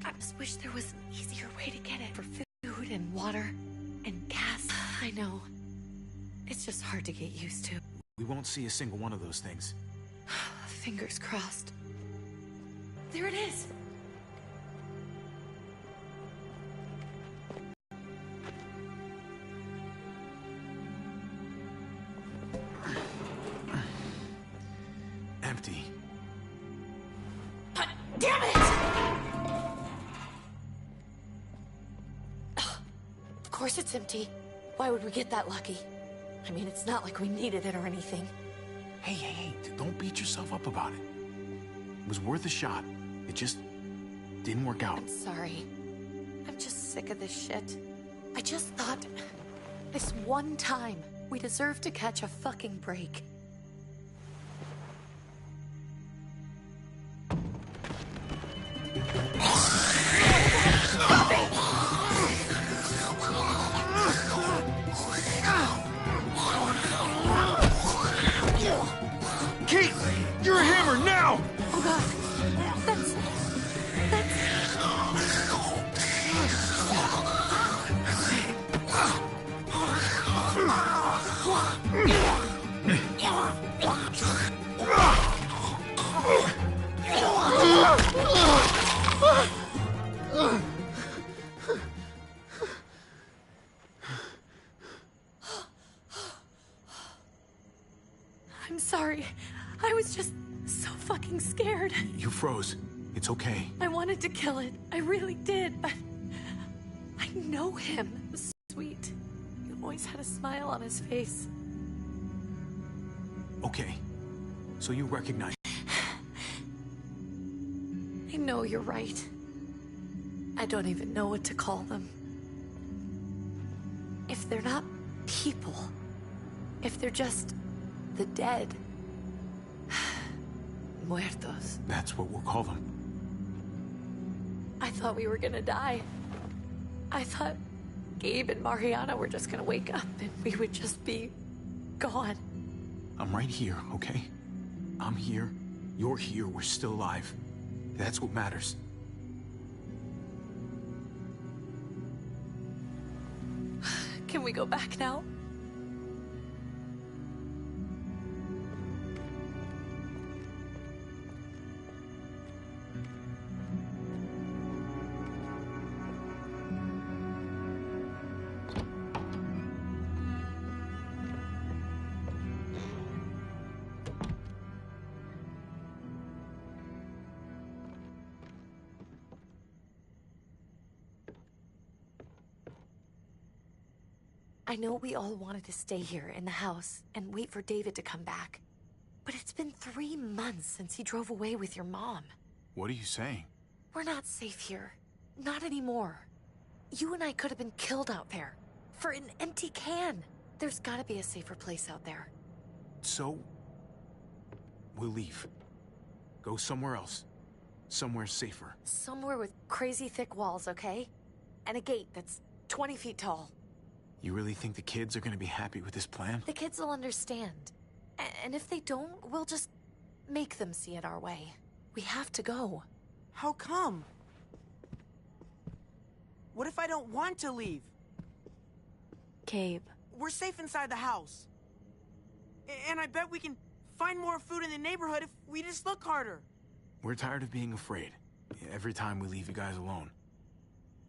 I just wish there was an easier way to get it. For food and water and gas. I know. It's just hard to get used to. We won't see a single one of those things. Fingers crossed. There it is! Empty. Damn it! Of course it's empty. Why would we get that lucky? I mean, it's not like we needed it or anything. Hey, don't beat yourself up about it. It was worth a shot. It just didn't work out. I'm sorry. I'm just sick of this shit. I just thought, this one time, we deserve to catch a fucking break. Kate! You're a hammer now! Oh god. That's... I'm sorry. I was just so fucking scared. You froze. It's okay. I wanted to kill it. I really did, but I know him. It was sweet. He always had a smile on his face. Okay. So you recognize... I know you're right. I don't even know what to call them. If they're not people, if they're just the dead, muertos. That's what we'll call them. I thought we were gonna die. I thought Gabe and Mariana were just gonna wake up and we would just be gone. I'm right here, okay? I'm here. You're here. We're still alive. That's what matters. Can we go back now? I know we all wanted to stay here in the house and wait for David to come back. But it's been 3 months since he drove away with your mom. What are you saying? We're not safe here. Not anymore. You and I could have been killed out there. For an empty can. There's gotta be a safer place out there. So... we'll leave. Go somewhere else. Somewhere safer. Somewhere with crazy thick walls, okay? And a gate that's 20 feet tall. You really think the kids are gonna be happy with this plan? The kids will understand. And if they don't, we'll just make them see it our way. We have to go. How come? What if I don't want to leave? Gabe. We're safe inside the house. And I bet we can find more food in the neighborhood if we just look harder. We're tired of being afraid. Every time we leave you guys alone.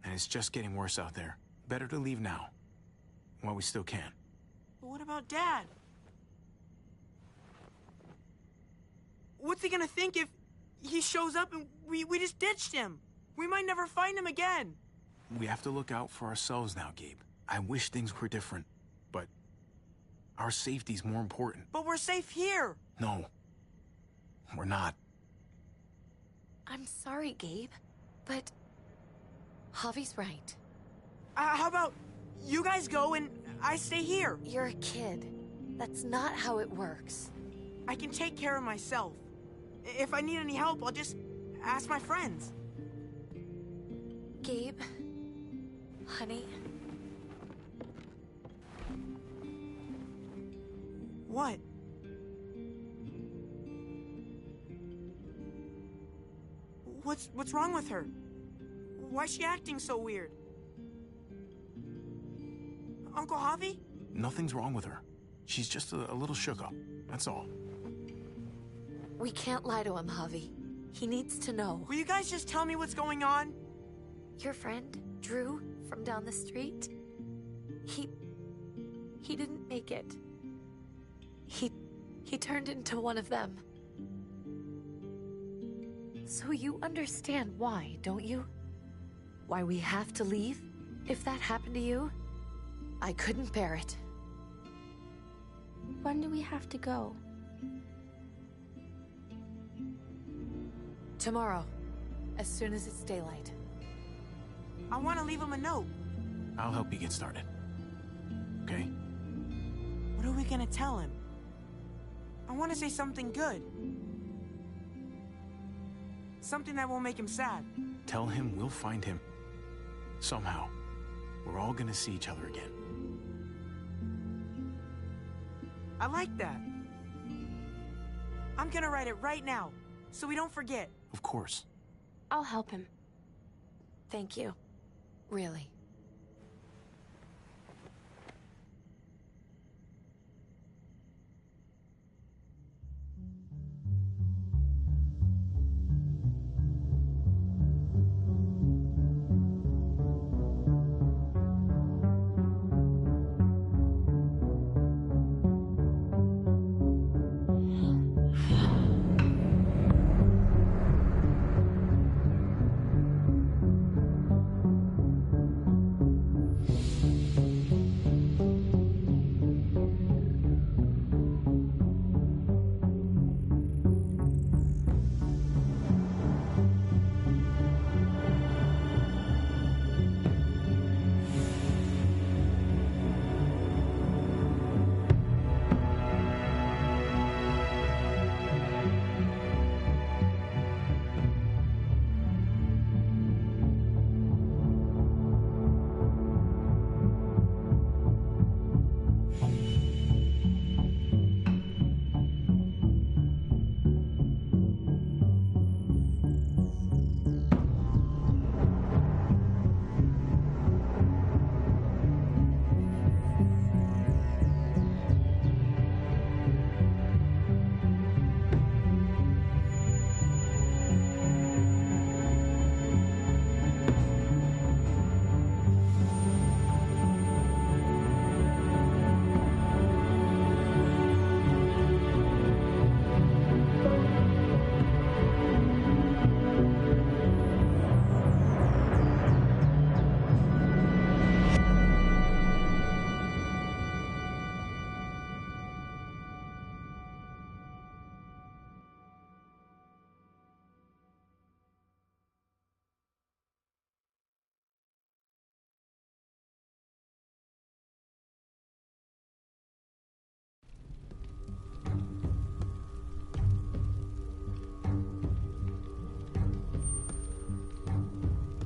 And it's just getting worse out there. Better to leave now. While we still can. But what about Dad? What's he gonna think if he shows up and we just ditched him? We might never find him again. We have to look out for ourselves now, Gabe. I wish things were different, but our safety's more important. But we're safe here. No, we're not. I'm sorry, Gabe, but Javi's right. How about you guys go and I stay here? You're a kid. That's not how it works. I can take care of myself. If I need any help, I'll just ask my friends. Gabe, honey. What? What's wrong with her? Why is she acting so weird? Uncle Javi? Nothing's wrong with her. She's just a little shook up, that's all. We can't lie to him, Javi. He needs to know. Will you guys just tell me what's going on? Your friend, Drew, from down the street, he didn't make it. He turned into one of them. So you understand why, don't you? Why we have to leave? If that happened to you, I couldn't bear it. When do we have to go? Tomorrow, as soon as it's daylight. I want to leave him a note. I'll help you get started. Okay? What are we gonna tell him? I want to say something good. Something that won't make him sad. Tell him we'll find him. Somehow. We're all gonna see each other again. I like that. I'm gonna write it right now, so we don't forget. Of course. I'll help him. Thank you. Really.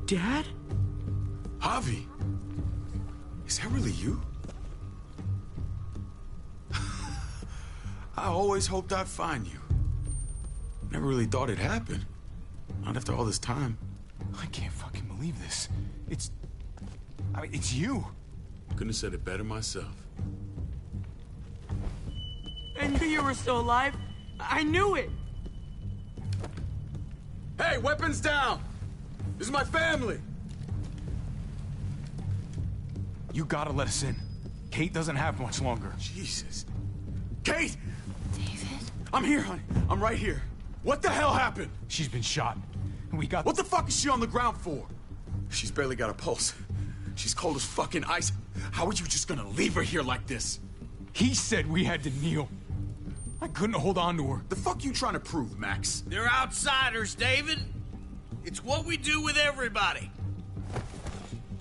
Dad? Javi! Is that really you? I always hoped I'd find you. Never really thought it'd happen. Not after all this time. I can't fucking believe this. It's you. Couldn't have said it better myself. I knew you were still alive. I knew it. Hey, weapons down! This is my family! You gotta let us in. Kate doesn't have much longer. Jesus. Kate! David? I'm here, honey. I'm right here. What the hell happened? She's been shot. We got... What the fuck is she on the ground for? She's barely got a pulse. She's cold as fucking ice. How are you just gonna leave her here like this? He said we had to kneel. I couldn't hold on to her. The fuck you trying to prove, Max? They're outsiders, David. It's what we do with everybody.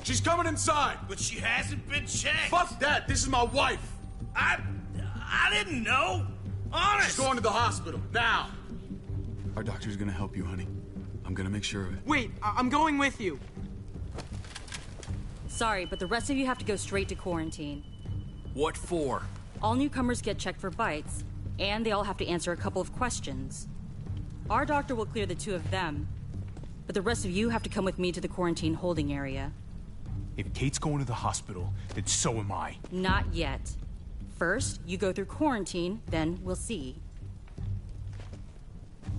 She's coming inside! But she hasn't been checked. Fuck that! This is my wife! I didn't know. Honest. She's going to the hospital, now! Our doctor's gonna help you, honey. I'm gonna make sure of it. Wait, I'm going with you. Sorry, but the rest of you have to go straight to quarantine. What for? All newcomers get checked for bites, and they all have to answer a couple of questions. Our doctor will clear the two of them, but the rest of you have to come with me to the quarantine holding area. If Kate's going to the hospital, then so am I. Not yet. First, you go through quarantine, then we'll see.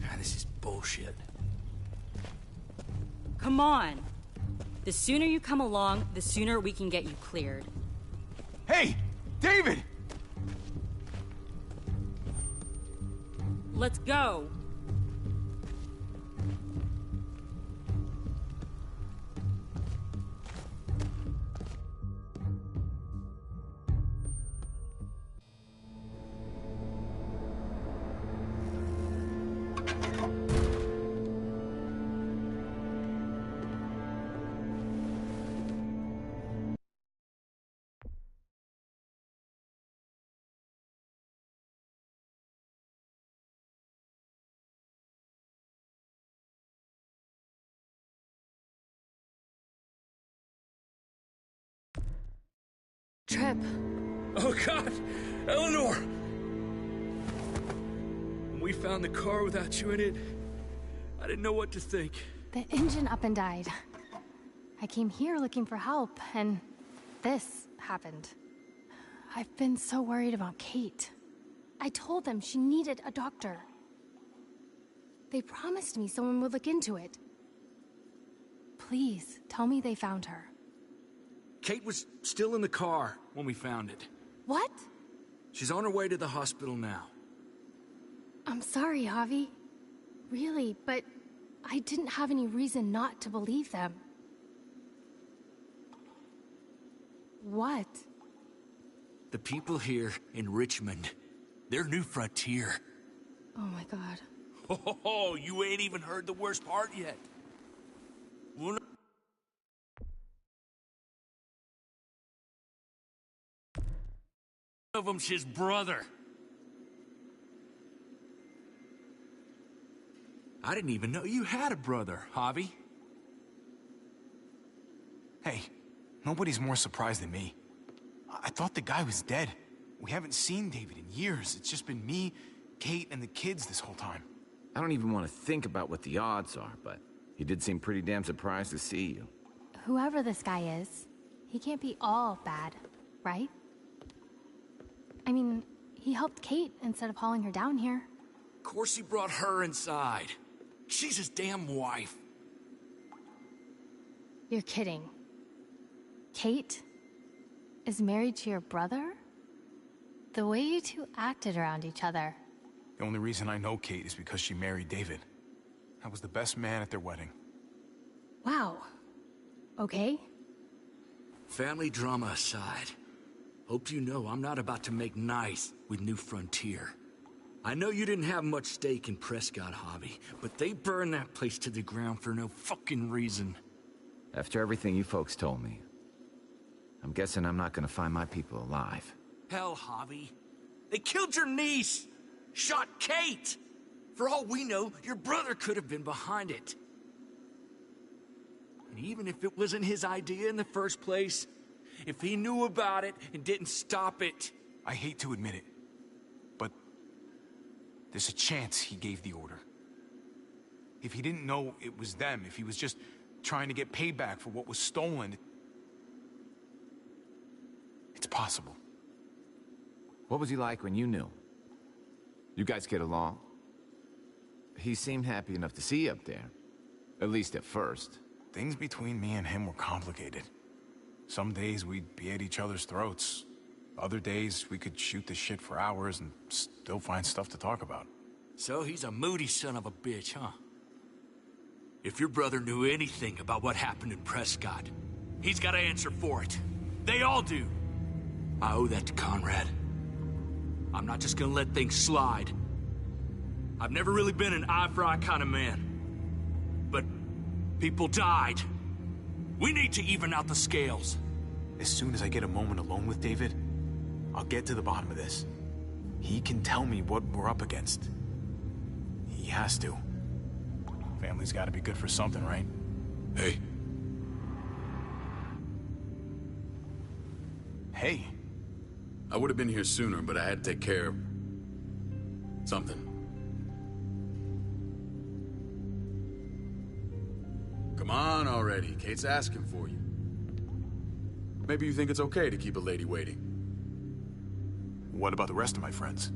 God, this is bullshit. Come on. The sooner you come along, the sooner we can get you cleared. Hey! David! Let's go. Trip. Oh, God! Eleanor! When we found the car without you in it, I didn't know what to think. The engine up and died. I came here looking for help, and this happened. I've been so worried about Kate. I told them she needed a doctor. They promised me someone would look into it. Please, tell me they found her. Kate was still in the car when we found it. What? She's on her way to the hospital now. I'm sorry, Javi. Really, but I didn't have any reason not to believe them. What? The people here in Richmond, their new frontier. Oh my God. Oh, you ain't even heard the worst part yet. One of them's his brother. I didn't even know you had a brother, Javi. Hey, nobody's more surprised than me. I thought the guy was dead. We haven't seen David in years. It's just been me, Kate, and the kids this whole time. I don't even want to think about what the odds are, but he did seem pretty damn surprised to see you. Whoever this guy is, he can't be all bad, right? I mean, he helped Kate instead of hauling her down here. Of course he brought her inside. She's his damn wife. You're kidding. Kate is married to your brother? The way you two acted around each other. The only reason I know Kate is because she married David. I was the best man at their wedding. Wow. Okay. Family drama aside, hope you know I'm not about to make nice with New Frontier. I know you didn't have much stake in Prescott, Javi, but they burned that place to the ground for no fucking reason. After everything you folks told me, I'm guessing I'm not gonna find my people alive. Hell, Javi. They killed your niece! Shot Kate! For all we know, your brother could have been behind it. And even if it wasn't his idea in the first place, if he knew about it and didn't stop it... I hate to admit it, but there's a chance he gave the order. If he didn't know it was them, if he was just trying to get payback for what was stolen, it's possible. What was he like when you knew? You guys get along? He seemed happy enough to see you up there. At least at first. Things between me and him were complicated. Some days we'd be at each other's throats. Other days we could shoot the shit for hours and still find stuff to talk about. So he's a moody son of a bitch, huh? If your brother knew anything about what happened in Prescott, he's got to answer for it. They all do. I owe that to Conrad. I'm not just gonna let things slide. I've never really been an eye-for-eye kind of man. But people died. We need to even out the scales. As soon as I get a moment alone with David, I'll get to the bottom of this. He can tell me what we're up against. He has to. Family's gotta be good for something, right? Hey. Hey. I would have been here sooner, but I had to take care of... something. Come on already. Kate's asking for you. Maybe you think it's okay to keep a lady waiting. What about the rest of my friends?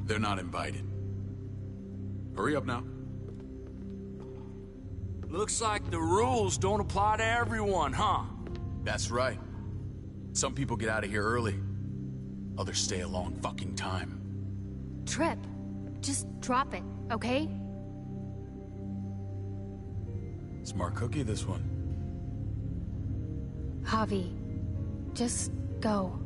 They're not invited. Hurry up now. Looks like the rules don't apply to everyone, huh? That's right. Some people get out of here early. Others stay a long fucking time. Trip, just drop it, okay? Smart cookie, this one. Javi, just go.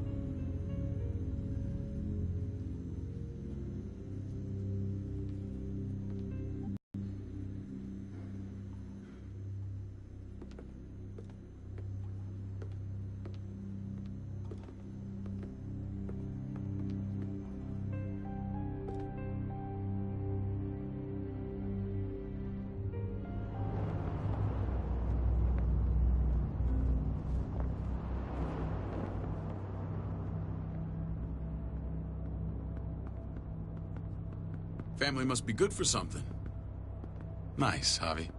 Family must be good for something. Nice, Javi.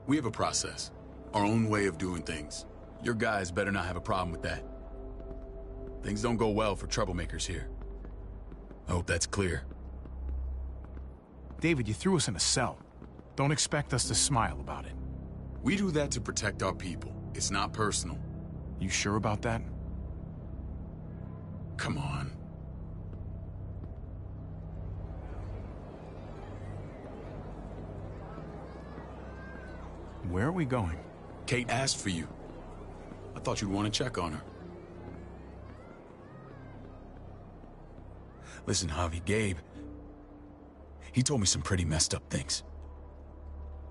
We have a process. Our own way of doing things. Your guys better not have a problem with that. Things don't go well for troublemakers here. I hope that's clear. David, you threw us in a cell. Don't expect us to smile about it. We do that to protect our people. It's not personal. You sure about that? Come on. Where are we going? Kate asked for you. I thought you'd want to check on her. Listen, Javi, Gabe, he told me some pretty messed up things.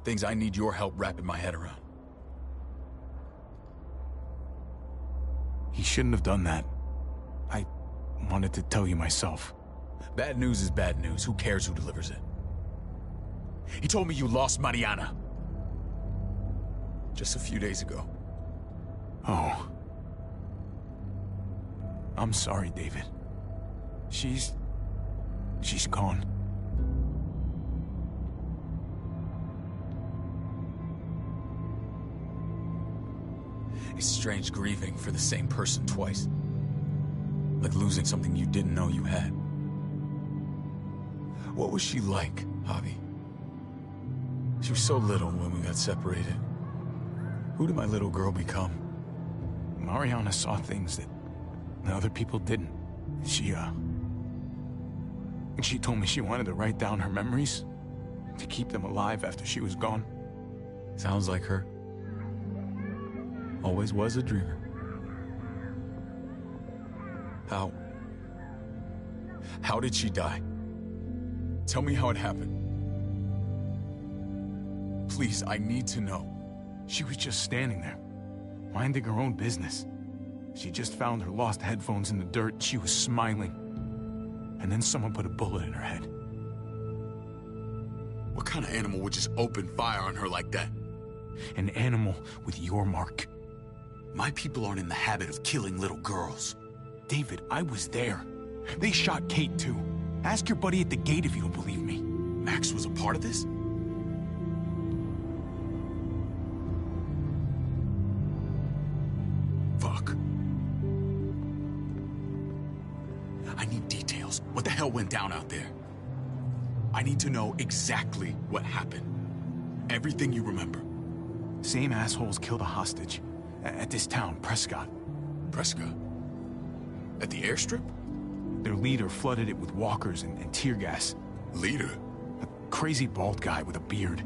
Things I need your help wrapping my head around. He shouldn't have done that. I wanted to tell you myself. Bad news is bad news. Who cares who delivers it? He told me you lost Mariana. Just a few days ago. Oh. I'm sorry, David. She's gone. It's strange grieving for the same person twice. Like losing something you didn't know you had. What was she like, Javi? She was so little when we got separated. Who did my little girl become? Mariana saw things that other people didn't. She told me she wanted to write down her memories to keep them alive after she was gone. Sounds like her. Always was a dreamer. How did she die? Tell me how it happened. Please, I need to know. She was just standing there, minding her own business. She just found her lost headphones in the dirt. She was smiling. And then someone put a bullet in her head. What kind of animal would just open fire on her like that? An animal with your mark. My people aren't in the habit of killing little girls. David, I was there. They shot Kate too. Ask your buddy at the gate if you don't believe me. Max was a part of this? Fuck. I need details. What the hell went down out there? I need to know exactly what happened. Everything you remember. Same assholes killed a hostage. At this town, Prescott. Prescott? At the airstrip? Their leader flooded it with walkers and tear gas. Leader? A crazy bald guy with a beard.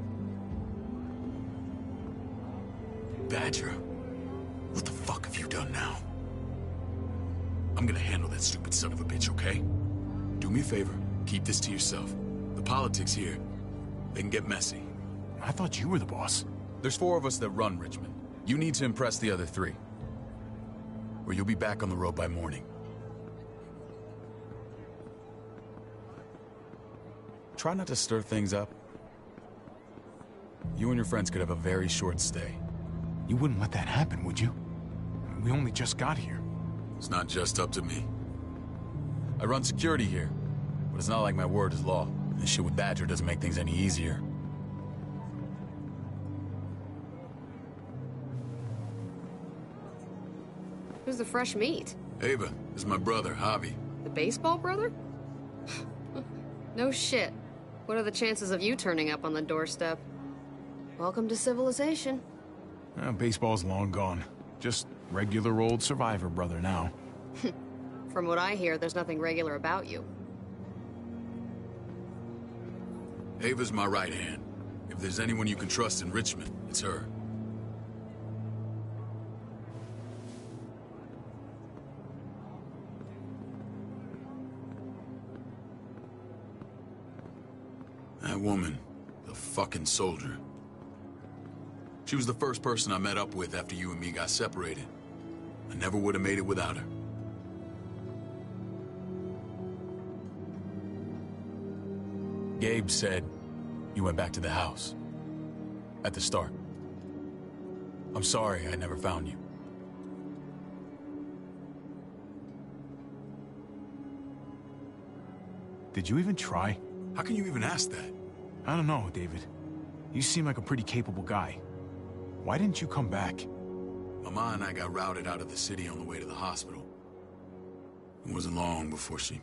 Badger, what the fuck have you done now? I'm gonna handle that stupid son of a bitch, okay? Do me a favor, keep this to yourself. The politics here, they can get messy. I thought you were the boss. There's 4 of us that run Richmond. You need to impress the other 3. Or you'll be back on the road by morning. Try not to stir things up. You and your friends could have a very short stay. You wouldn't let that happen, would you? We only just got here. It's not just up to me. I run security here, but it's not like my word is law. This shit with Badger doesn't make things any easier. Who's the fresh meat? Ava, this is my brother, Javi. The baseball brother? No shit. What are the chances of you turning up on the doorstep? Welcome to civilization. Baseball's long gone. Just regular old survivor brother now. From what I hear, there's nothing regular about you. Ava's my right hand. If there's anyone you can trust in Richmond, it's her. That woman, the fucking soldier. She was the first person I met up with after you and me got separated. I never would have made it without her. Gabe said you went back to the house. At the start. I'm sorry I never found you. Did you even try? How can you even ask that? I don't know, David. You seem like a pretty capable guy. Why didn't you come back? Mama and I got routed out of the city on the way to the hospital. It wasn't long before she...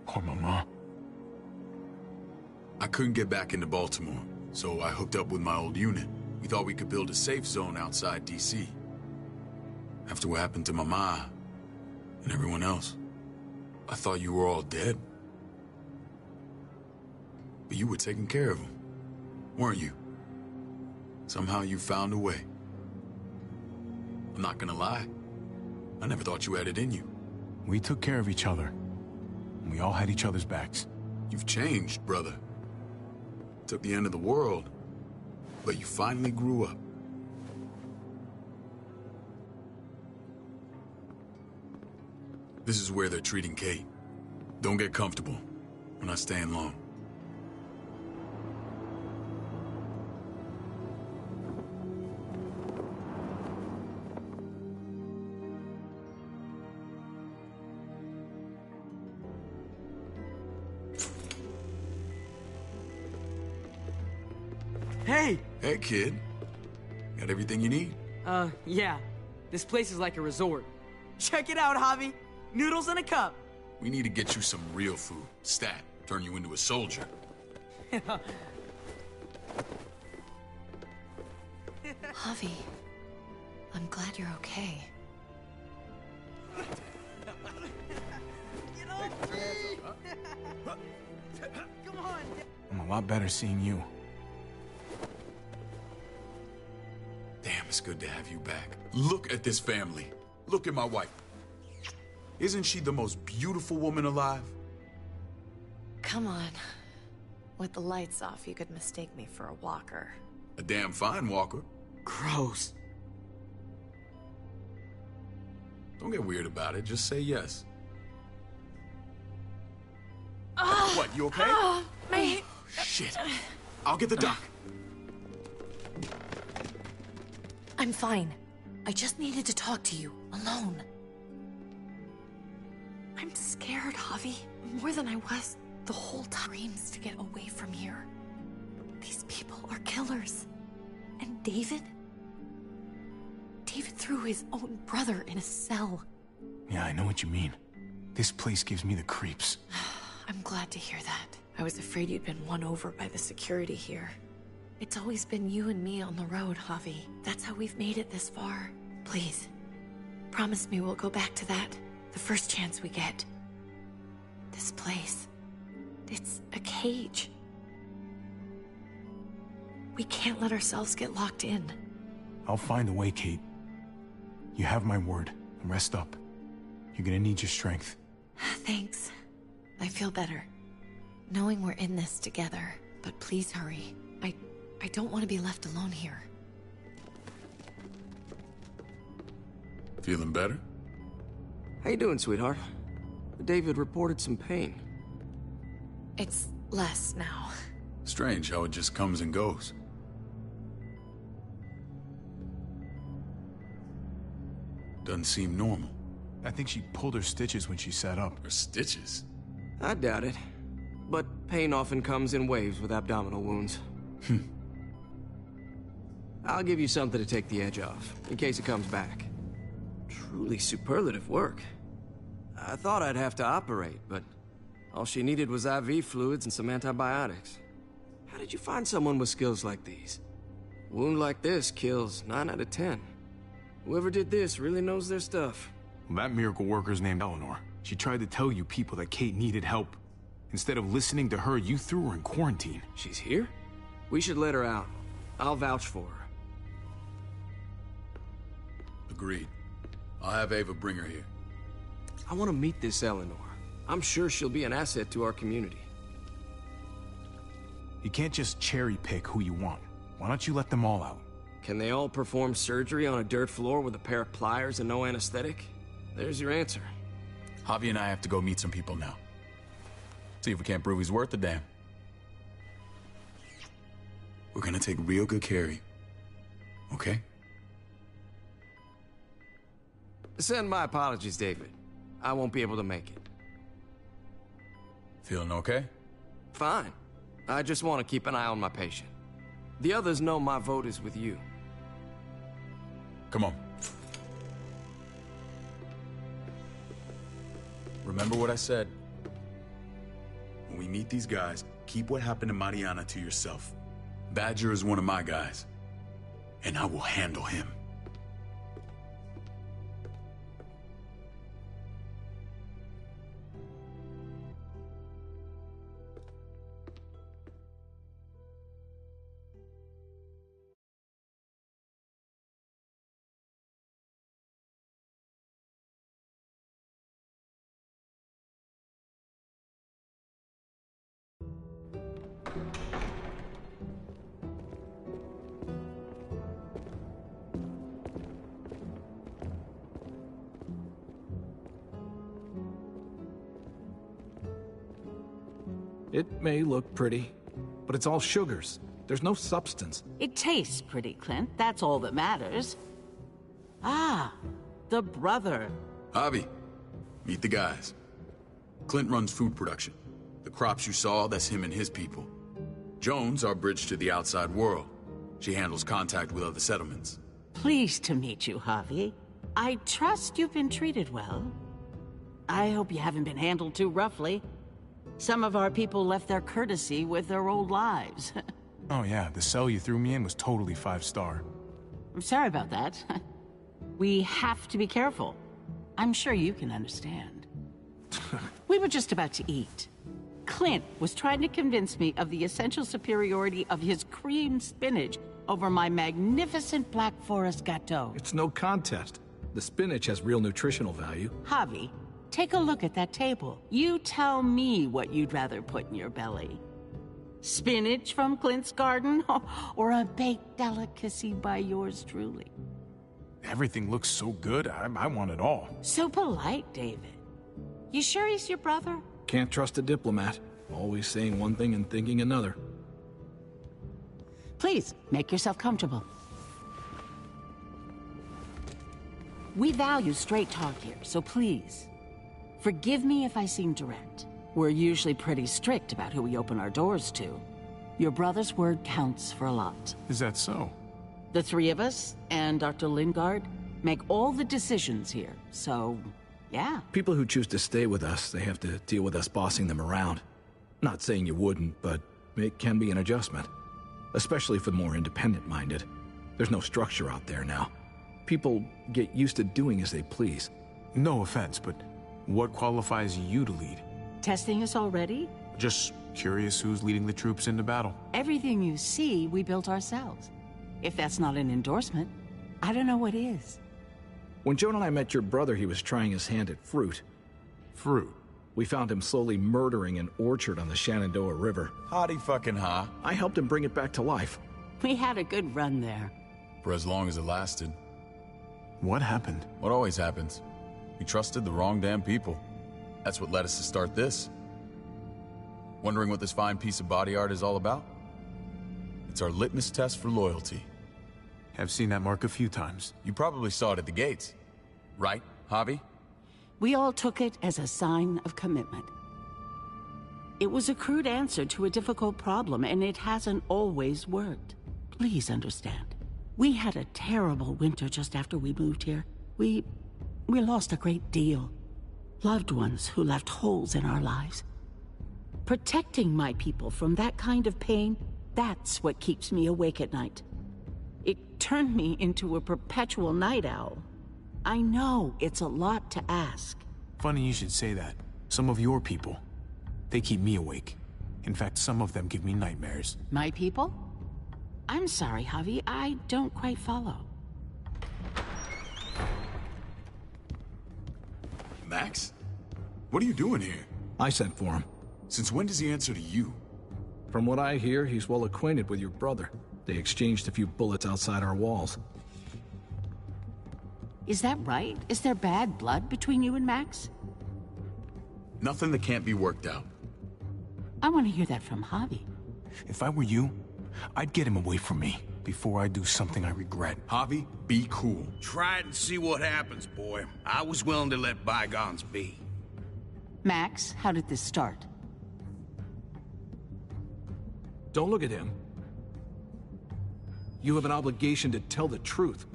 Poor Mama. I couldn't get back into Baltimore, so I hooked up with my old unit. We thought we could build a safe zone outside D.C. After what happened to Mama and everyone else, I thought you were all dead. But you were taking care of them, weren't you? Somehow you found a way. I'm not gonna lie. I never thought you had it in you. We took care of each other. We all had each other's backs. You've changed, brother. Took the end of the world, but you finally grew up. This is where they're treating Kate. Don't get comfortable. We're not staying long. Hey! Hey, kid. Got everything you need? Yeah. This place is like a resort. Check it out, Javi. Noodles in a cup. We need to get you some real food. Stat. Turn you into a soldier. Javi, I'm glad you're okay. Come on! I'm a lot better seeing you. Damn, it's good to have you back. Look at this family. Look at my wife. Isn't she the most beautiful woman alive? Come on. With the lights off, you could mistake me for a walker. A damn fine walker. Gross. Don't get weird about it. Just say yes. What, you okay? My... Shit. I'll get the doc. I'm fine. I just needed to talk to you, alone. I'm scared, Javi. More than I was the whole time. Dreams to get away from here. These people are killers. And David? David threw his own brother in a cell. Yeah, I know what you mean. This place gives me the creeps. I'm glad to hear that. I was afraid you'd been won over by the security here. It's always been you and me on the road, Javi. That's how we've made it this far. Please, promise me we'll go back to that the first chance we get. This place, it's a cage. We can't let ourselves get locked in. I'll find a way, Kate. You have my word. Rest up. You're gonna need your strength. Thanks. I feel better. Knowing we're in this together. But please hurry. I don't want to be left alone here. Feeling better? How you doing, sweetheart? David reported some pain. It's less now. Strange how it just comes and goes. Doesn't seem normal. I think she pulled her stitches when she sat up. Her stitches? I doubt it. But pain often comes in waves with abdominal wounds. I'll give you something to take the edge off, in case it comes back. Truly superlative work. I thought I'd have to operate, but all she needed was IV fluids and some antibiotics. How did you find someone with skills like these? A wound like this kills 9 out of 10. Whoever did this really knows their stuff. Well, that miracle worker's named Eleanor. She tried to tell you people that Kate needed help. Instead of listening to her, you threw her in quarantine. She's here? We should let her out. I'll vouch for her. Agreed. I'll have Ava bring her here. I want to meet this Eleanor. I'm sure she'll be an asset to our community. You can't just cherry pick who you want. Why don't you let them all out? Can they all perform surgery on a dirt floor with a pair of pliers and no anesthetic? There's your answer. Javi and I have to go meet some people now. See if we can't prove he's worth the damn. We're gonna take real good care of you. Okay? Send my apologies, David. I won't be able to make it. Feeling okay? Fine. I just want to keep an eye on my patient. The others know my vote is with you. Come on. Remember what I said. When we meet these guys, keep what happened to Mariana to yourself. Badger is one of my guys, and I will handle him. It may look pretty, but it's all sugars. There's no substance. It tastes pretty, Clint. That's all that matters. Ah, the brother. Javi, meet the guys. Clint runs food production. The crops you saw, that's him and his people. Jones, our bridge to the outside world. She handles contact with other settlements. Pleased to meet you, Javi. I trust you've been treated well. I hope you haven't been handled too roughly. Some of our people left their courtesy with their old lives. Oh yeah, the cell you threw me in was totally 5-star. I'm sorry about that. We have to be careful. I'm sure you can understand. We were just about to eat. Clint was trying to convince me of the essential superiority of his creamed spinach over my magnificent Black Forest gâteau. It's no contest. The spinach has real nutritional value. Javi, take a look at that table. You tell me what you'd rather put in your belly. Spinach from Clint's garden, or a baked delicacy by yours truly? Everything looks so good, I want it all. So polite, David. You sure he's your brother? Can't trust a diplomat. Always saying one thing and thinking another. Please, make yourself comfortable. We value straight talk here, so please, forgive me if I seem direct. We're usually pretty strict about who we open our doors to. Your brother's word counts for a lot. Is that so? The three of us, and Dr. Lingard, make all the decisions here, so, yeah. People who choose to stay with us, they have to deal with us bossing them around. Not saying you wouldn't, but it can be an adjustment. Especially for the more independent-minded. There's no structure out there now. People get used to doing as they please. No offense, but what qualifies you to lead? Testing us already? Just curious who's leading the troops into battle. Everything you see, we built ourselves. If that's not an endorsement, I don't know what is. When Joan and I met your brother, he was trying his hand at fruit. Fruit? We found him slowly murdering an orchard on the Shenandoah River. Howdy fucking ha. I helped him bring it back to life. We had a good run there. For as long as it lasted. What happened? What always happens. We trusted the wrong damn people. That's what led us to start this. Wondering what this fine piece of body art is all about? It's our litmus test for loyalty. I've seen that mark a few times. You probably saw it at the gates. Right, Javi? We all took it as a sign of commitment. It was a crude answer to a difficult problem, and it hasn't always worked. Please understand. We had a terrible winter just after we moved here. We We lost a great deal. Loved ones who left holes in our lives. Protecting my people from that kind of pain, that's what keeps me awake at night. It turned me into a perpetual night owl. I know it's a lot to ask. Funny you should say that. Some of your people, they keep me awake. In fact, some of them give me nightmares. My people? I'm sorry, Javi, I don't quite follow. Max? What are you doing here? I sent for him. Since when does he answer to you? From what I hear, he's well acquainted with your brother. They exchanged a few bullets outside our walls. Is that right? Is there bad blood between you and Max? Nothing that can't be worked out. I want to hear that from Javi. If I were you, I'd get him away from me before I do something I regret. Javi, be cool. Try it and see what happens, boy. I was willing to let bygones be. Max, how did this start? Don't look at him. You have an obligation to tell the truth.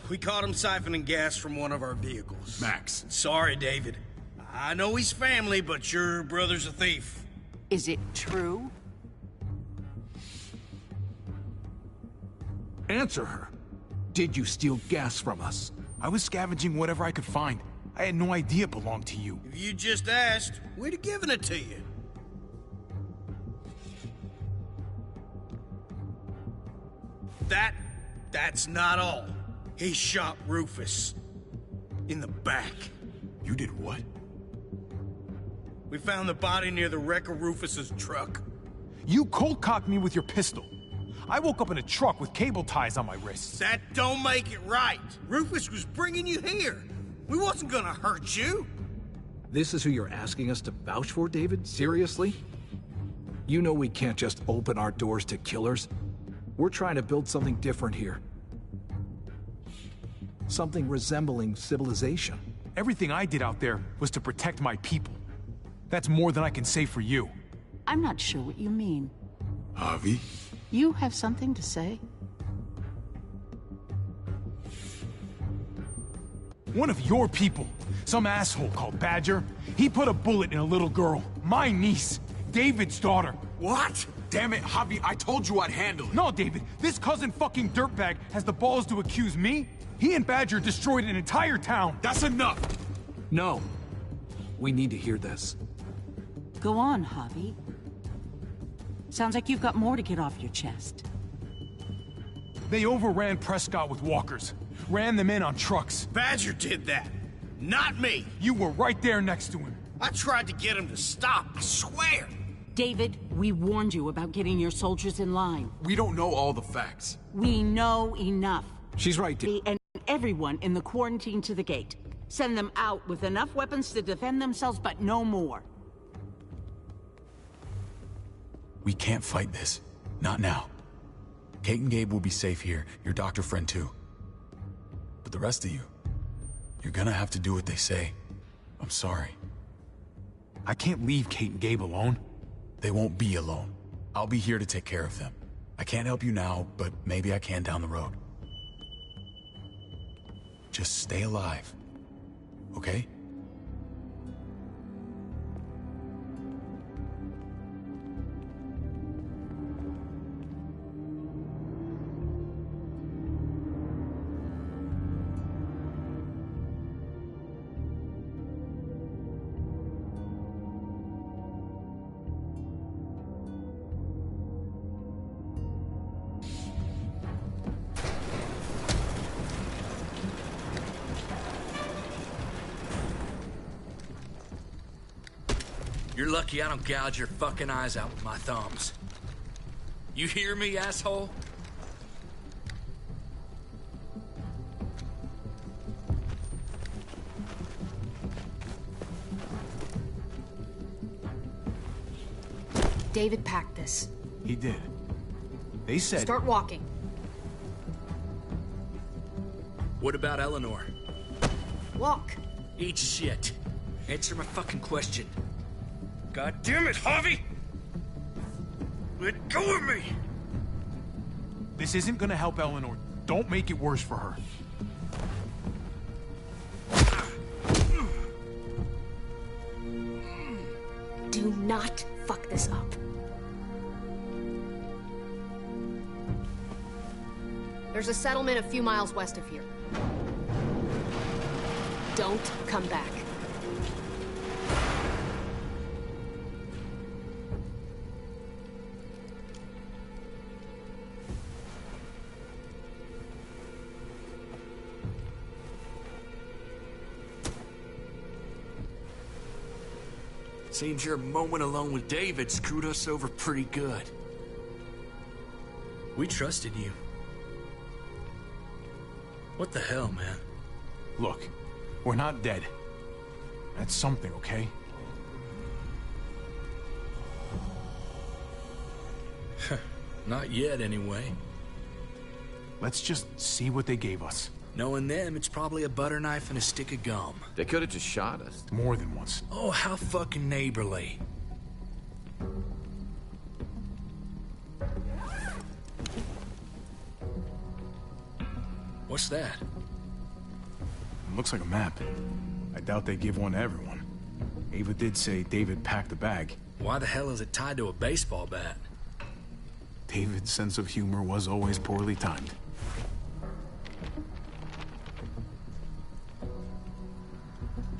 We caught him siphoning gas from one of our vehicles. Max. Sorry, David. I know he's family, but your brother's a thief. Is it true? Answer her. Did you steal gas from us? I was scavenging whatever I could find. I had no idea it belonged to you. If you just asked, we'd have given it to you. That's not all. He shot Rufus. In the back. You did what? We found the body near the wreck of Rufus's truck. You cold-cocked me with your pistol. I woke up in a truck with cable ties on my wrists. That don't make it right. Rufus was bringing you here. We wasn't gonna hurt you. This is who you're asking us to vouch for, David? Seriously? You know we can't just open our doors to killers. We're trying to build something different here. Something resembling civilization. Everything I did out there was to protect my people. That's more than I can say for you. I'm not sure what you mean. Javi? You have something to say? One of your people, some asshole called Badger, he put a bullet in a little girl, my niece, David's daughter. What? Damn it, Javi, I told you I'd handle it. No, David, this cousin fucking dirtbag has the balls to accuse me? He and Badger destroyed an entire town. That's enough! No. We need to hear this. Go on, Javi. Sounds like you've got more to get off your chest. They overran Prescott with walkers. Ran them in on trucks. Badger did that. Not me. You were right there next to him. I tried to get him to stop, I swear. David, we warned you about getting your soldiers in line. We don't know all the facts. We know enough. She's right, And everyone in the quarantine to the gate. Send them out with enough weapons to defend themselves, but no more. We can't fight this. Not now. Kate and Gabe will be safe here, your doctor friend too. But the rest of you, you're gonna have to do what they say. I'm sorry. I can't leave Kate and Gabe alone. They won't be alone. I'll be here to take care of them. I can't help you now, but maybe I can down the road. Just stay alive, okay? You're lucky I don't gouge your fucking eyes out with my thumbs. You hear me, asshole? David packed this. He did. They said... Start walking. What about Eleanor? Walk. Eat shit. Answer my fucking question. God damn it, Javi! Let go of me! This isn't gonna help Eleanor. Don't make it worse for her. Do not fuck this up. There's a settlement a few miles west of here. Don't come back. Seems your moment alone with David screwed us over pretty good. We trusted you. What the hell, man? Look, we're not dead. That's something, okay? Not yet, anyway. Let's just see what they gave us. Knowing them, it's probably a butter knife and a stick of gum. They could have just shot us. More than once. Oh, how fucking neighborly. What's that? It looks like a map. I doubt they give one to everyone. Ava did say David packed the bag. Why the hell is it tied to a baseball bat? David's sense of humor was always poorly timed.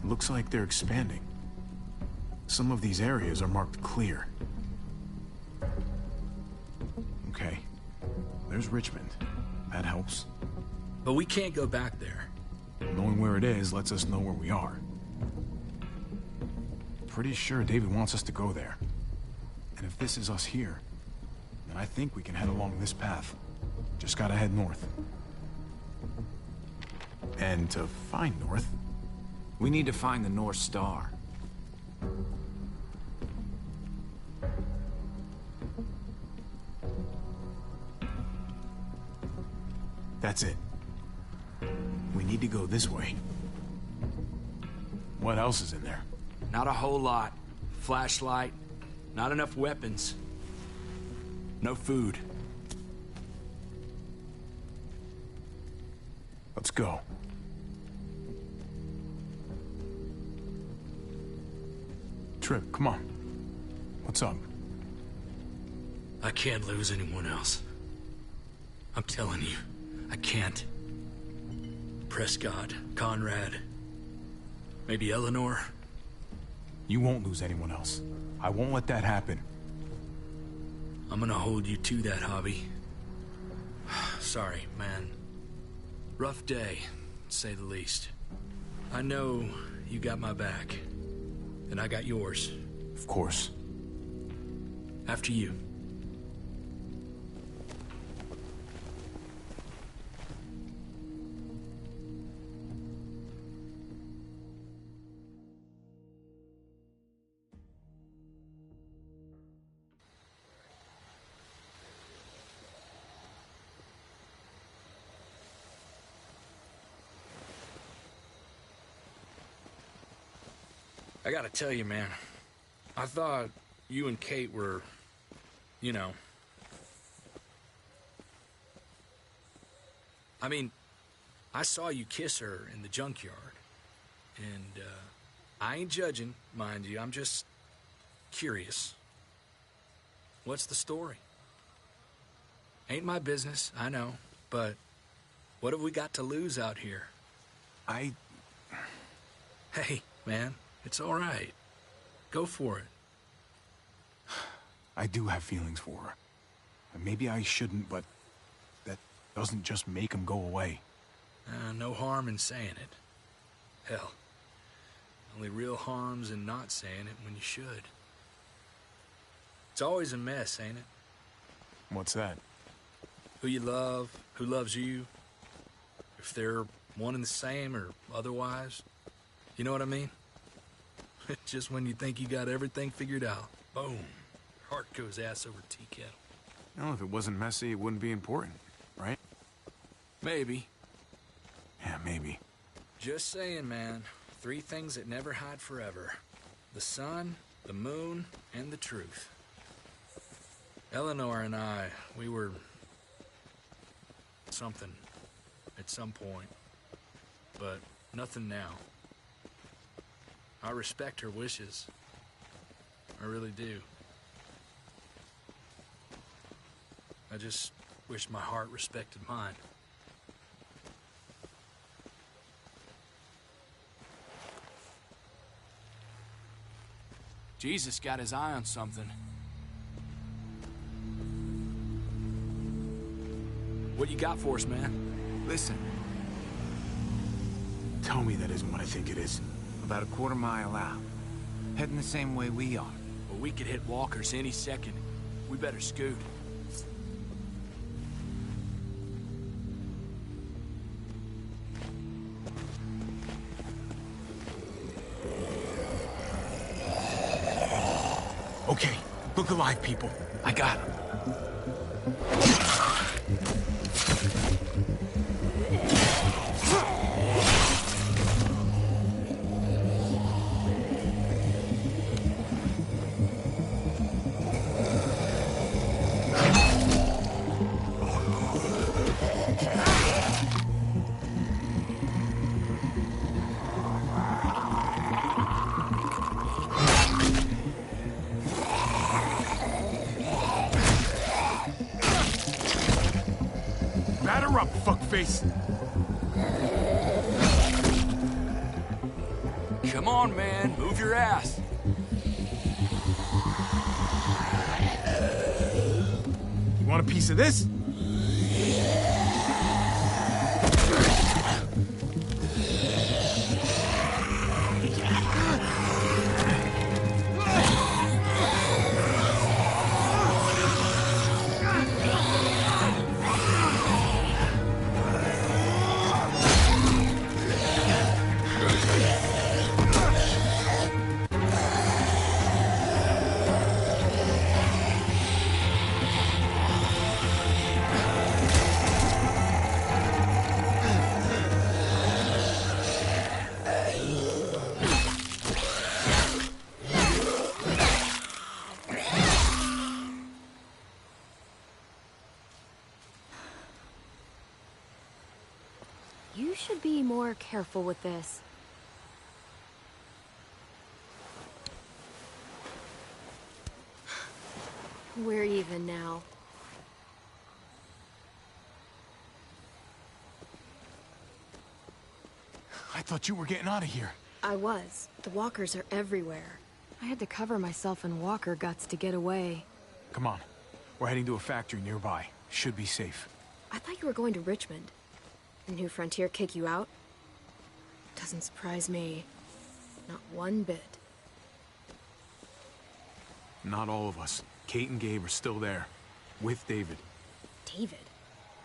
Looks like they're expanding. Some of these areas are marked clear. Okay. There's Richmond. That helps. But we can't go back there. Knowing where it is lets us know where we are. Pretty sure David wants us to go there. And if this is us here, then I think we can head along this path. Just gotta head north. And to find north, we need to find the North Star. That's it. We need to go this way. What else is in there? Not a whole lot. Flashlight, not enough weapons. No food. Let's go. Trip, come on. What's up? I can't lose anyone else. I'm telling you, I can't. Prescott, Conrad, maybe Eleanor. You won't lose anyone else. I won't let that happen. I'm gonna hold you to that, Javi. Sorry, man. Rough day, to say the least. I know you got my back, and I got yours. Of course. After you. I gotta tell you, man, I thought you and Kate were, you know... I mean, I saw you kiss her in the junkyard. And, I ain't judging, mind you, I'm just curious. What's the story? Ain't my business, I know, but what have we got to lose out here? Hey, man. It's all right. Go for it. I do have feelings for her. Maybe I shouldn't, but that doesn't just make them go away. No harm in saying it. Hell, only real harm's in not saying it when you should. It's always a mess, ain't it? What's that? Who you love, who loves you, if they're one and the same or otherwise. You know what I mean? Just when you think you got everything figured out, boom, heart goes ass over tea kettle. Well, if it wasn't messy, it wouldn't be important, right? Maybe. Yeah, maybe. Just saying, man. 3 things that never hide forever. The sun, the moon, and the truth. Eleanor and I, we were... something at some point, but nothing now. I respect her wishes. I really do. I just wish my heart respected mine. Jesus got his eye on something. What you got for us, man? Listen. Tell me that isn't what I think it is. About a quarter mile out. Heading the same way we are. Well, we could hit walkers any second. We better scoot. Okay, look alive, people. I got him. Batter up, fuckface! Come on, man. Move your ass. You want a piece of this? You should be more careful with this. We're even now. I thought you were getting out of here. I was. The walkers are everywhere. I had to cover myself in walker guts to get away. Come on. We're heading to a factory nearby. Should be safe. I thought you were going to Richmond. New Frontier kick you out? Doesn't surprise me. Not one bit. Not all of us. Kate and Gabe are still there. With David. David?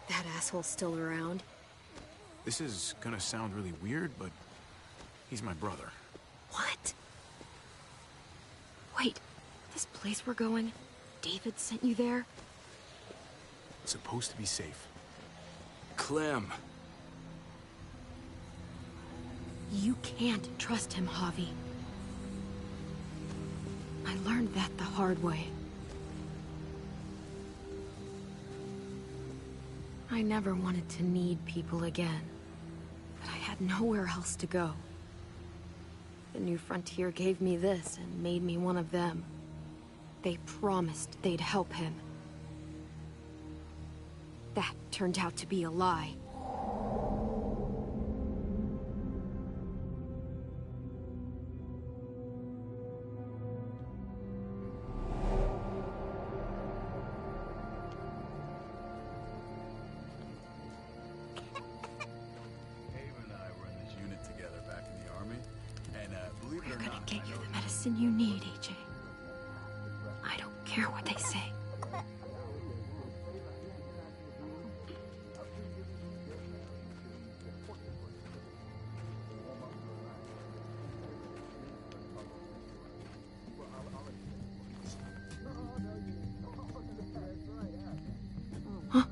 That asshole's still around? This is gonna sound really weird, but he's my brother. What? Wait, this place we're going, David sent you there? It's supposed to be safe. Clem. You can't trust him, Javi. I learned that the hard way. I never wanted to need people again, but I had nowhere else to go. The New Frontier gave me this and made me one of them. They promised they'd help him. That turned out to be a lie. Get you the medicine you need, AJ. I don't care what they say. Huh?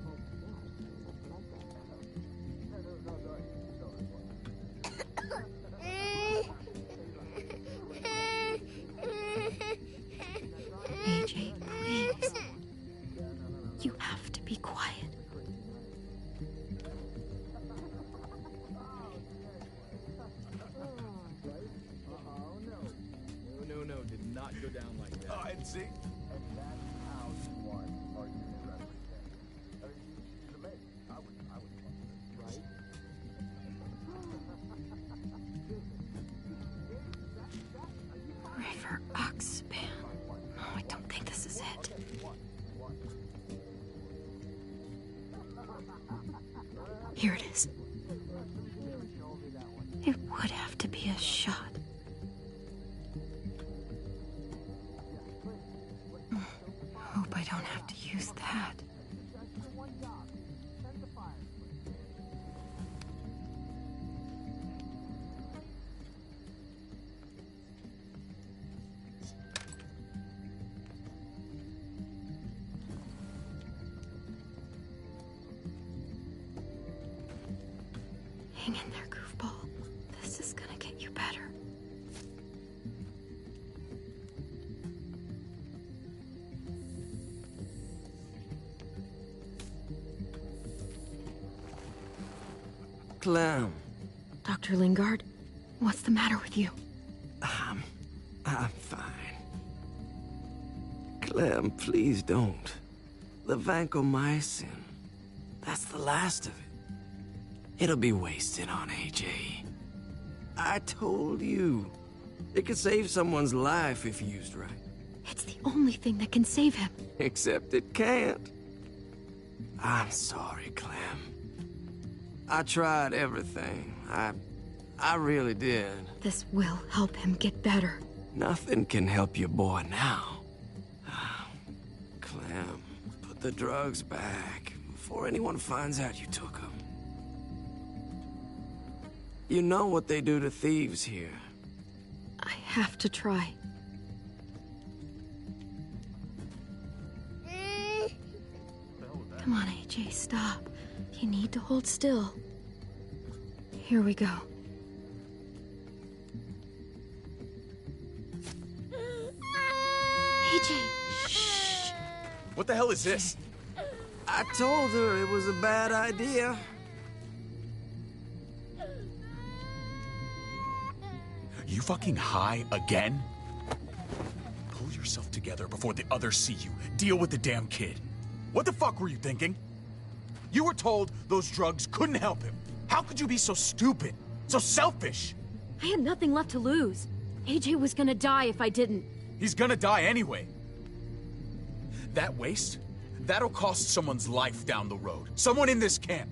AJ, please. don't have to use that. Hang in there, goofball. This is gonna get you better. Clem. Dr. Lingard, what's the matter with you? I'm fine. Clem, please don't. The vancomycin. That's the last of it. It'll be wasted on AJ. I told you. It could save someone's life if used right. It's the only thing that can save him. Except it can't. I'm sorry, Clem. I tried everything. I really did. This will help him get better. Nothing can help your boy now. Clem, put the drugs back before anyone finds out you took them. You know what they do to thieves here. I have to try. Come on, AJ, stop. You need to hold still. Here we go. AJ, shh. What the hell is this? I told her it was a bad idea. You fucking high again? Pull yourself together before the others see you. Deal with the damn kid. What the fuck were you thinking? You were told those drugs couldn't help him. How could you be so stupid? So selfish? I had nothing left to lose. AJ was gonna die if I didn't. He's gonna die anyway. That waste? That'll cost someone's life down the road. Someone in this camp.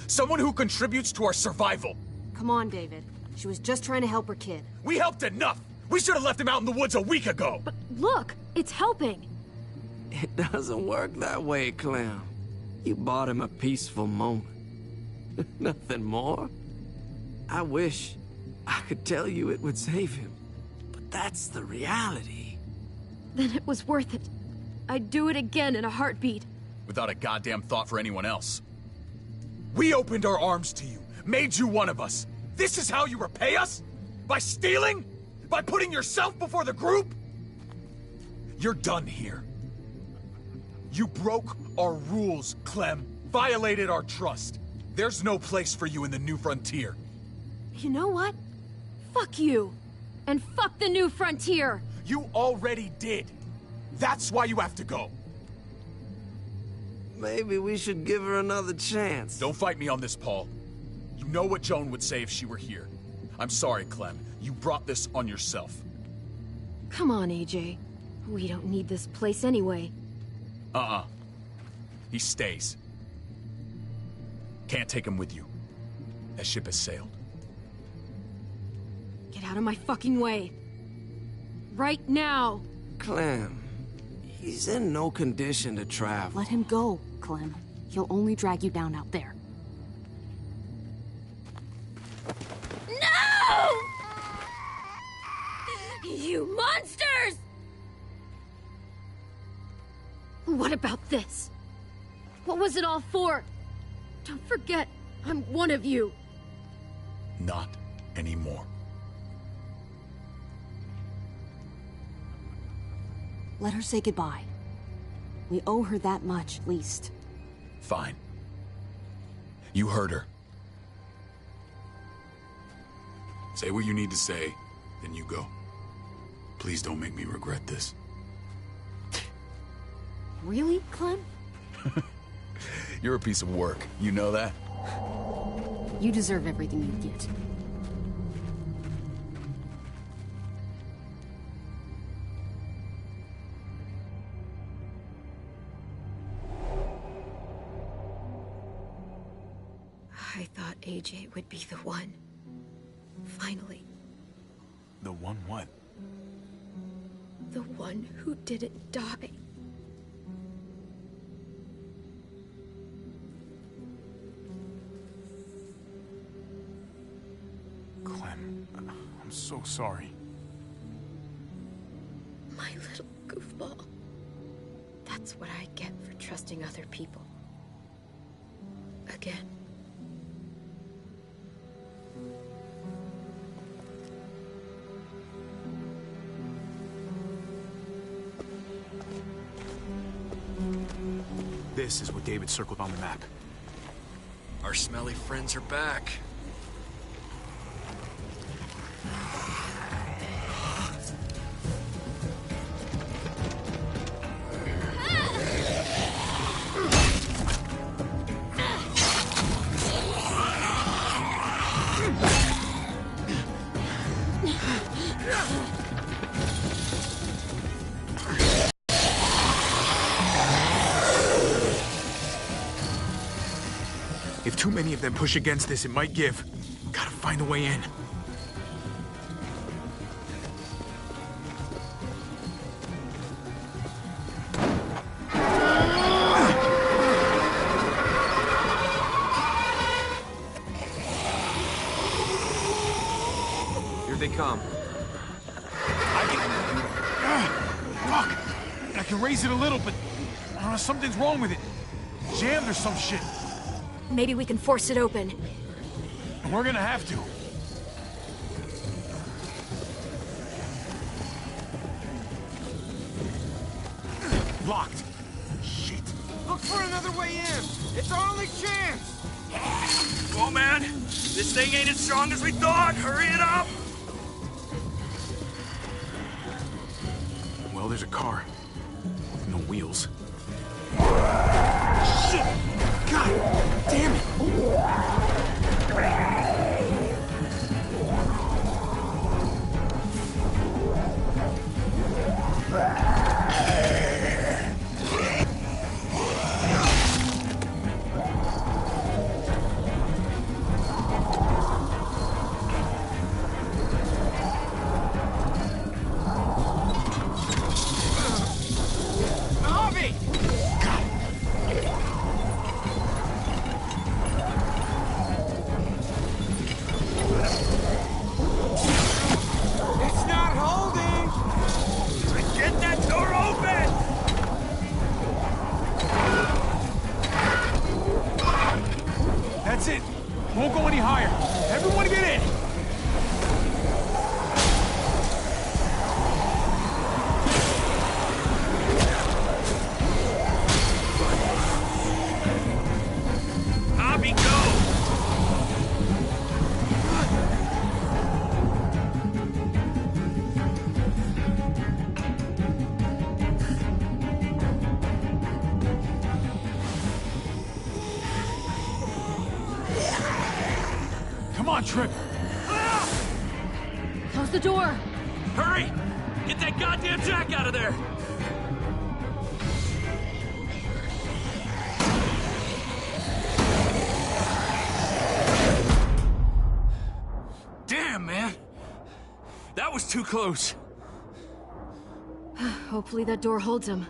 Someone who contributes to our survival. Come on, David. She was just trying to help her kid. We helped enough! We should have left him out in the woods a week ago! But look, it's helping. It doesn't work that way, Clem. You bought him a peaceful moment. Nothing more. I wish I could tell you it would save him, but that's the reality. Then it was worth it. I'd do it again in a heartbeat. Without a goddamn thought for anyone else. We opened our arms to you, made you one of us. This is how you repay us? By stealing? By putting yourself before the group? You're done here. You broke our rules, Clem. Violated our trust. There's no place for you in the New Frontier. You know what? Fuck you. And fuck the New Frontier. You already did. That's why you have to go. Maybe we should give her another chance. Don't fight me on this, Paul. You know what Joan would say if she were here. I'm sorry, Clem. You brought this on yourself. Come on, AJ. We don't need this place anyway. He stays. Can't take him with you. That ship has sailed. Get out of my fucking way. Right now. Clem, he's in no condition to travel. Let him go, Clem. He'll only drag you down out there. No! You monsters! What about this? What was it all for? Don't forget, I'm one of you. Not anymore. Let her say goodbye. We owe her that much, at least. Fine. You heard her. Say what you need to say, then you go. Please don't make me regret this. Really, Clem? You're a piece of work. You know that? You deserve everything you get. I thought AJ would be the one. Finally. The one what? The one who didn't die. I'm so sorry. My little goofball. That's what I get for trusting other people. Again. This is what David circled on the map. Our smelly friends are back. If too many of them push against this, it might give. Gotta find a way in. Here they come. Fuck! I can raise it a little, but something's wrong with it. Jammed or some shit. Maybe we can force it open. We're gonna have to. Locked. Shit. Look for another way in. It's our only chance. Oh, man. This thing ain't as strong as we thought. Hurry it up. Well, there's a car. With no wheels. Shit! God damn it! Won't go any higher. Everyone get in! Hobby, go! Come on, Tripp! Close the door! Hurry! Get that goddamn Jack out of there! Damn, man! That was too close. Hopefully that door holds him.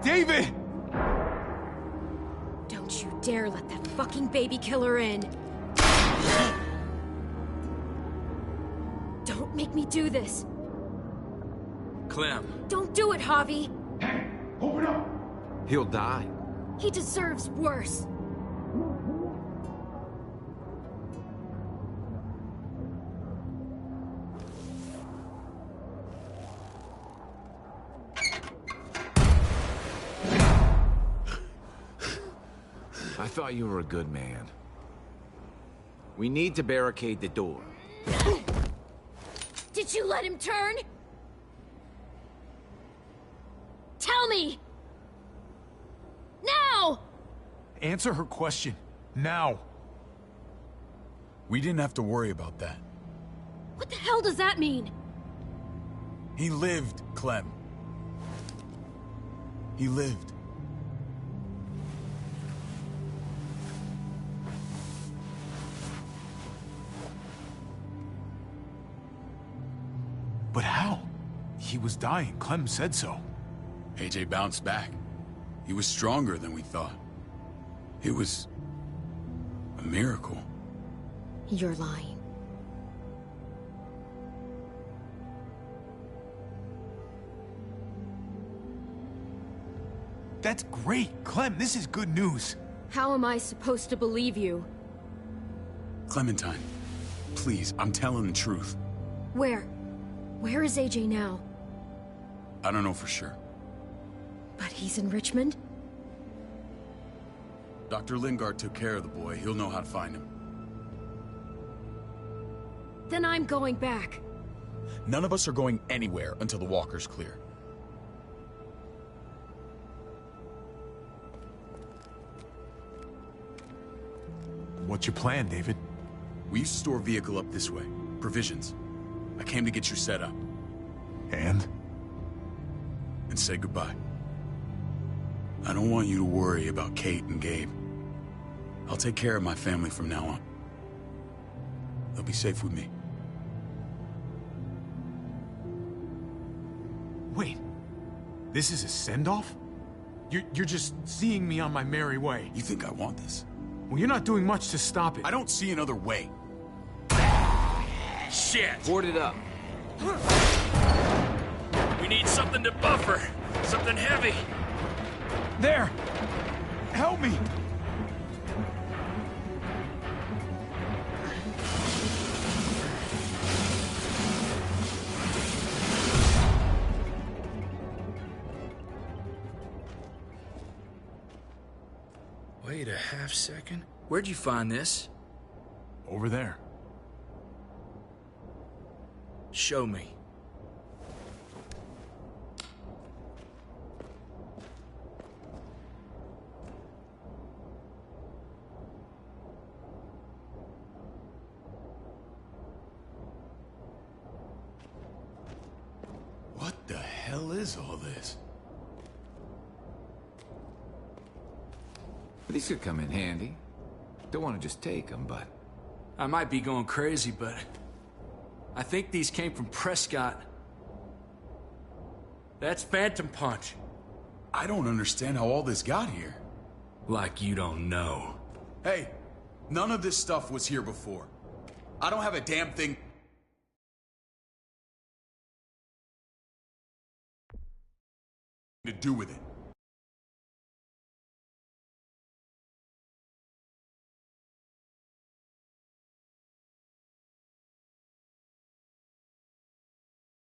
David! Don't you dare let that fucking baby killer in! Don't make me do this! Clem. Don't do it, Javi! Hey, open up! He'll die. He deserves worse! I thought you were a good man. We need to barricade the door. Did you let him turn? Tell me! Now! Answer her question. Now. We didn't have to worry about that. What the hell does that mean? He lived, Clem. He lived. But how? He was dying. Clem said so. AJ bounced back. He was stronger than we thought. It was a miracle. You're lying. That's great. Clem, this is good news. How am I supposed to believe you? Clementine, please, I'm telling the truth. Where? Where is AJ now? I don't know for sure. But he's in Richmond? Dr. Lingard took care of the boy. He'll know how to find him. Then I'm going back. None of us are going anywhere until the walker's clear. What's your plan, David? We used to store a vehicle up this way. Provisions. I came to get you set up. And? And say goodbye. I don't want you to worry about Kate and Gabe. I'll take care of my family from now on. They'll be safe with me. Wait. This is a send-off? You're just seeing me on my merry way. You think I want this? Well, you're not doing much to stop it. I don't see another way. Shit! Board it up. We need something to buffer. Something heavy. There! Help me! Wait a half second. Where'd you find this? Over there. Show me. What the hell is all this? These could come in handy. Don't want to just take them, but... I might be going crazy, but... I think these came from Prescott. That's Phantom Punch. I don't understand how all this got here. Like you don't know. Hey, none of this stuff was here before. I don't have a damn thing to do with it.